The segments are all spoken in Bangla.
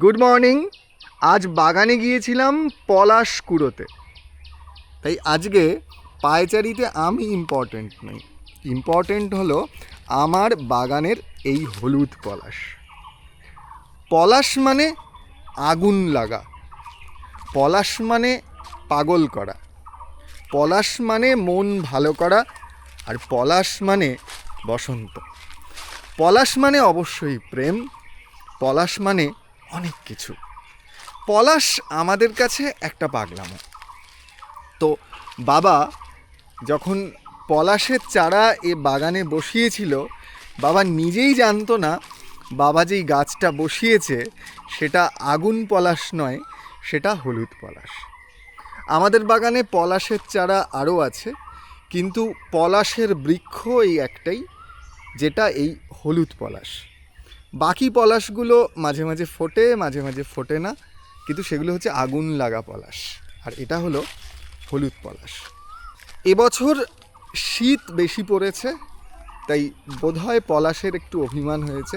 Good morning. আজ বাগানে গিয়েছিলাম পলাশ কুড়োতে। তাই আজকে পায়চারিতে আমি ইম্পর্ট্যান্ট নই, ইম্পর্ট্যান্ট হলো আমার বাগানের এই হলুদ পলাশ। পলাশ মানে আগুন লাগা, পলাশ মানে পাগল করা, পলাশ মানে মন ভালো করা, আর পলাশ মানে বসন্ত। পলাশ মানে অবশ্যই প্রেম, পলাশ মানে অনেক কিছু। পলাশ আমাদের কাছে একটা পাগলামো। তো বাবা যখন পলাশের চারা এ বাগানে বসিয়েছিল, বাবা নিজেই জানতো না বাবা যেই গাছটা বসিয়েছে সেটা আগুন পলাশ নয়, সেটা হলুদ পলাশ। আমাদের বাগানে পলাশের চারা আরও আছে, কিন্তু পলাশের বৃক্ষ এই একটাই, যেটা এই হলুদ পলাশ। বাকি পলাশগুলো মাঝে মাঝে ফোটে, মাঝে মাঝে ফোটে না, কিন্তু সেগুলো হচ্ছে আগুন লাগা পলাশ, আর এটা হলো হলুদ পলাশ। এবছর শীত বেশি পড়েছে, তাই বোধহয় পলাশের একটু অভিমান হয়েছে।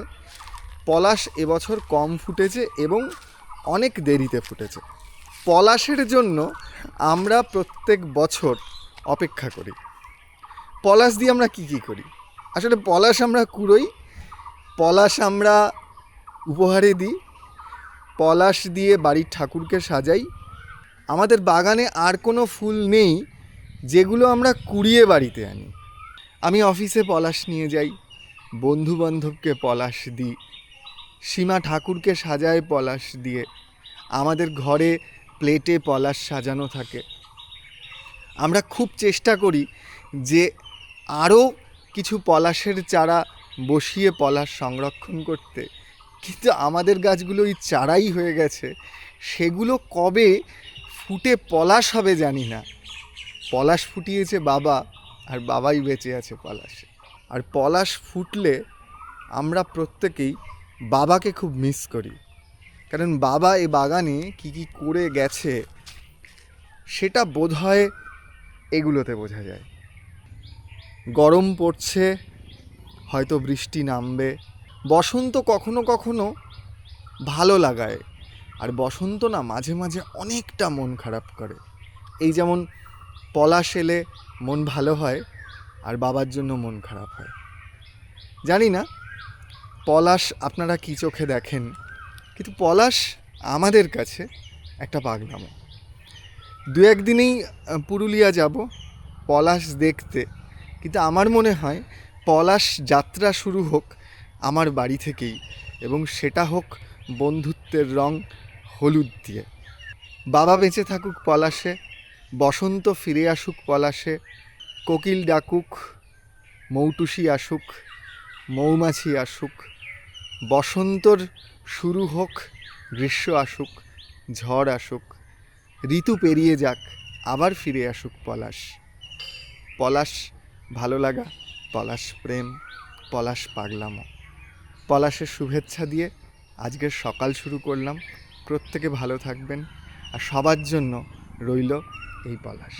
পলাশ এবছর কম ফুটেছে এবং অনেক দেরিতে ফুটেছে। পলাশের জন্য আমরা প্রত্যেক বছর অপেক্ষা করি। পলাশ দিয়ে আমরা কী করি? আসলে পলাশ আমরা কুড়োই, পলাশ আমরা উপহারে দিই, পলাশ দিয়ে বাড়ির ঠাকুরকে সাজাই। আমাদের বাগানে আর কোনো ফুল নেই যেগুলো আমরা কুড়িয়ে বাড়িতে আনি। আমি অফিসে পলাশ নিয়ে যাই, বন্ধু বান্ধবকে পলাশ দিই, সীমা ঠাকুরকে সাজায় পলাশ দিয়ে, আমাদের ঘরে প্লেটে পলাশ সাজানো থাকে। আমরা খুব চেষ্টা করি যে আরও কিছু পলাশের চারা বসিয়ে পলাশ সংরক্ষণ করতে, কিন্তু আমাদের গাছগুলো ওই চারাই হয়ে গেছে। সেগুলো কবে ফুটে পলাশ হবে জানি না। পলাশ ফুটিয়েছে বাবা, আর বাবাই বেঁচে আছে পলাশে। আর পলাশ ফুটলে আমরা প্রত্যেকেই বাবাকে খুব মিস করি, কারণ বাবা এ বাগানে কী কী করে গেছে সেটা বোধহয় এগুলোতে বোঝা যায়। গরম পড়ছে, হয়তো বৃষ্টি নামবে। বসন্ত কখনো কখনো ভালো লাগায়, আর বসন্ত না মাঝে মাঝে অনেকটা মন খারাপ করে। এই যেমন পলাশ এলে মন ভালো হয়, আর বাবার জন্য মন খারাপ হয়। জানি না পলাশ আপনারা কী চোখে দেখেন, কিন্তু পলাশ আমাদের কাছে একটা পাগলামো। দু একদিনেই পুরুলিয়া যাব পলাশ দেখতে, কিন্তু আমার মনে হয় পলাশ যাত্রা শুরু হোক আমার বাড়ি থেকেই, এবং সেটা হোক বন্ধুত্বের রং হলুদ দিয়ে। বাবা বেঁচে থাকুক পলাশে, বসন্ত ফিরে আসুক পলাশে, কোকিল ডাকুক, মৌটুসি আসুক, মৌমাছি আসুক, বসন্তর শুরু হোক, গ্রীষ্ম আসুক, ঝড় আসুক, ঋতু পেরিয়ে যাক, আবার ফিরে আসুক পলাশ। পলাশ ভালো লাগা, পলাশ প্রেম, পলাশ পাগলামো। পলাশের শুভেচ্ছা দিয়ে আজকের সকাল শুরু করলাম। প্রত্যেকে ভালো থাকবেন, আর সবার জন্য রইল এই পলাশ।